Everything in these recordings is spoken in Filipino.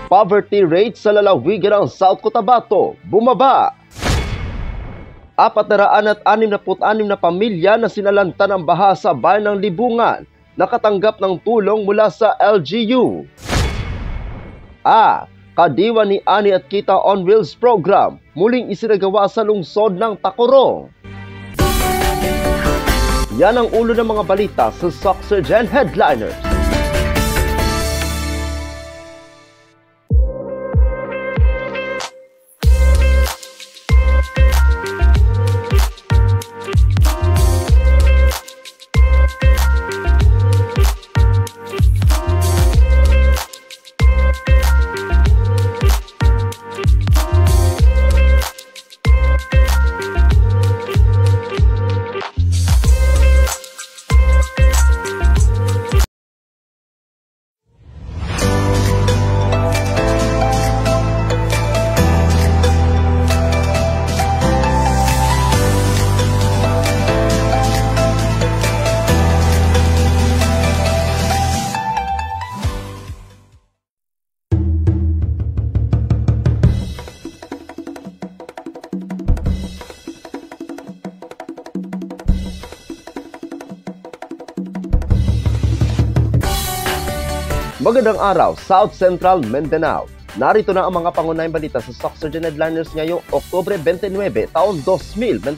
Poverty rate sa lalawigan ng South Cotabato bumaba. 466 na pamilya na sinalanta ng baha sa bayan ng Libungan nakatanggap ng tulong mula sa LGU. Kadiwa ni Ani at Kita on Wheels program muling isinagawa sa lungsod ng Tacorong. Yan ang ulo ng mga balita sa Soxurgen Headliners. Magandang araw, South Central Mindanao. Narito na ang mga pangunahing balita sa Soxurgen Headliners ngayong Oktubre 29, taon 2024.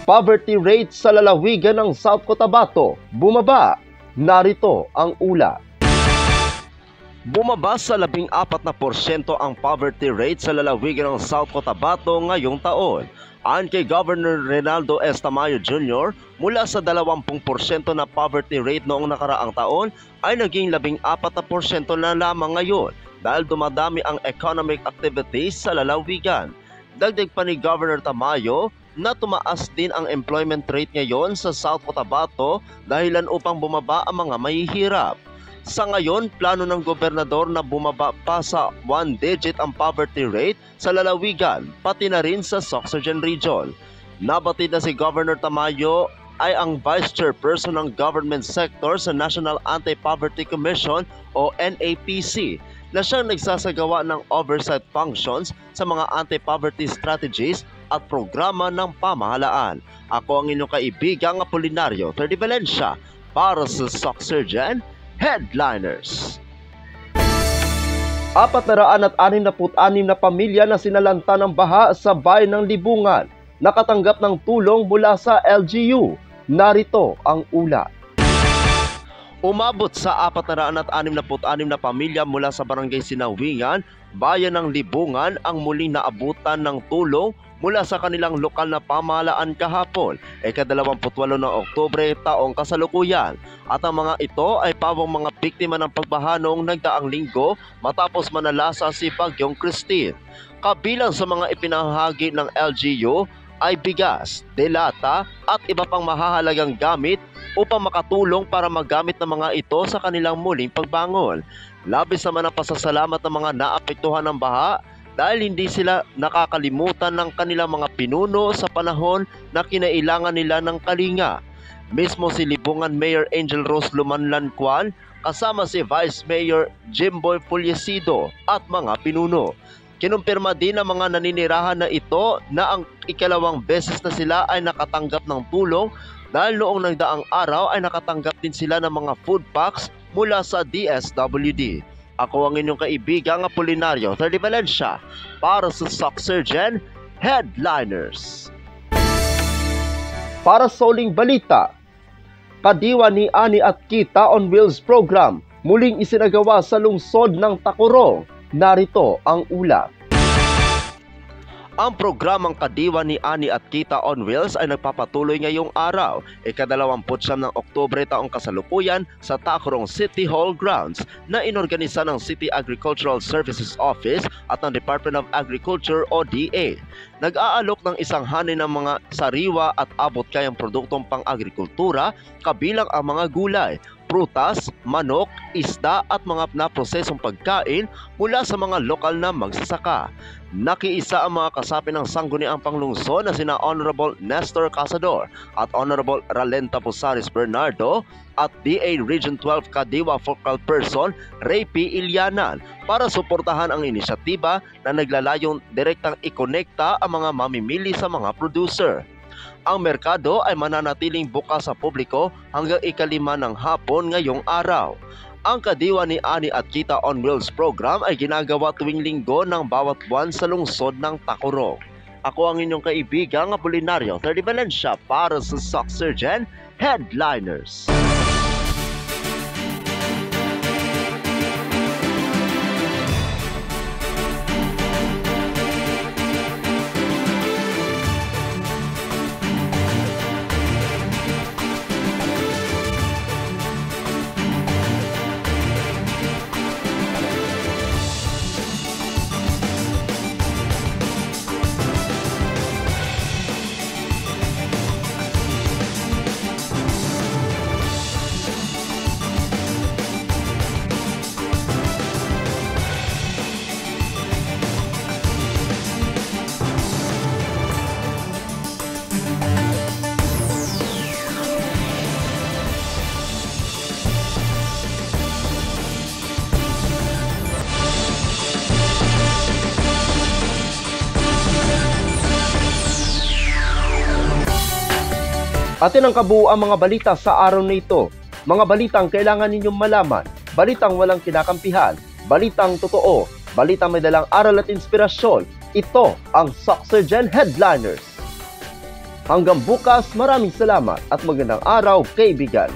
Poverty rate sa lalawigan ng South Cotabato bumaba. Narito ang ulat. Bumaba sa 14% ang poverty rate sa lalawigan ng South Cotabato ngayong taon. Ayon kay Governor Reynaldo S. Tamayo Jr., mula sa 20% na poverty rate noong nakaraang taon ay naging 14% na lamang ngayon dahil dumadami ang economic activities sa lalawigan. Dagdag pa ni Governor Tamayo na tumaas din ang employment rate ngayon sa South Cotabato dahilan upang bumaba ang mga mahihirap. Sa ngayon, plano ng gobernador na bumaba pa sa 1 digit ang poverty rate sa lalawigan, pati na rin sa Soxurgen Region. Nabatid na si Governor Tamayo ay ang Vice Chairperson ng Government Sector sa National Anti-Poverty Commission o NAPC na siyang nagsasagawa ng oversight functions sa mga anti-poverty strategies at programa ng pamahalaan. Ako ang inyong kaibigang Apolinario Valencia para sa Soxurgen Headliners. 466 na pamilya na sinalanta ng baha sa bayan ng Libungan nakatanggap ng tulong mula sa LGU. Narito ang ulat. Umabot sa 466 na pamilya mula sa Barangay Sinawingan, bayan ng Libungan ang muling naabutan ng tulong mula sa kanilang lokal na pamahalaan kahapon, ika-28 ng Oktubre taong kasalukuyan. At ang mga ito ay pawang mga biktima ng pagbaha noong nagdaang linggo matapos manalasa si Bagyong Christine. Kabilang sa mga ipinahagi ng LGU ay bigas, delata at iba pang mahahalagang gamit upang makatulong para magamit ng mga ito sa kanilang muling pagbangon. Labis naman ang pasasalamat ng mga naapektuhan ng baha dahil hindi sila nakakalimutan ng kanilang mga pinuno sa panahon na kinailangan nila ng kalinga. Mismo si Libungan Mayor Angel Rose Lumanlan-Cuan kasama si Vice Mayor Jimboy Puliesido at mga pinuno. Kinumpirma din ng mga naninirahan na ito na ang ikalawang beses na sila ay nakatanggap ng tulong dahil noong nagdaang araw ay nakatanggap din sila ng mga food packs mula sa DSWD. Ako ang inyong kaibigang Apolinario Valencia para sa Soxurgen Headliners. Para sa uling balita, kadiwa ni Ani at Kita on Wheels program muling isinagawa sa lungsod ng Tacorong. Narito ang ulat. Ang programang Kadiwa ni Ani at Kita on Wheels ay nagpapatuloy ngayong araw, ika-29 ng Oktubre taong kasalukuyan sa Tacorong City Hall grounds na inorganisa ng City Agricultural Services Office at ng Department of Agriculture o DA. Nag-aalok ng isang hanin ng mga sariwa at abot-kayang produktong pang-agrikultura kabilang ang mga gulay, prutas, manok, isda at mga naprosesong pagkain mula sa mga lokal na magsasaka. Nakiisa ang mga kasapi ng sangguniang panglungsod na sina Honorable Nestor Casador at Honorable Ralenta Posares Bernardo at DA Region 12 Kadiwa Focal Person Ray P. Ilianan para suportahan ang inisyatiba na naglalayong direktang ikonekta ang mga mamimili sa mga producer. Ang merkado ay mananatiling bukas sa publiko hanggang 5:00 ng hapon ngayong araw. Ang Kadiwa ni Ani at Kita on Wheels program ay ginagawa tuwing linggo ng bawat buwan sa lungsod ng Tacurong. Ako ang inyong kaibigang Apolinario 30 Valencia para sa Socksurgeon Headliners. Atin ang kabuuan mga balita sa araw na ito. Mga balitang kailangan ninyong malaman, balitang walang kinakampihan, balitang totoo, balitang may dalang aral at inspirasyon. Ito ang Socksurgeon Headliners. Hanggang bukas, maraming salamat at magandang araw, kaibigan.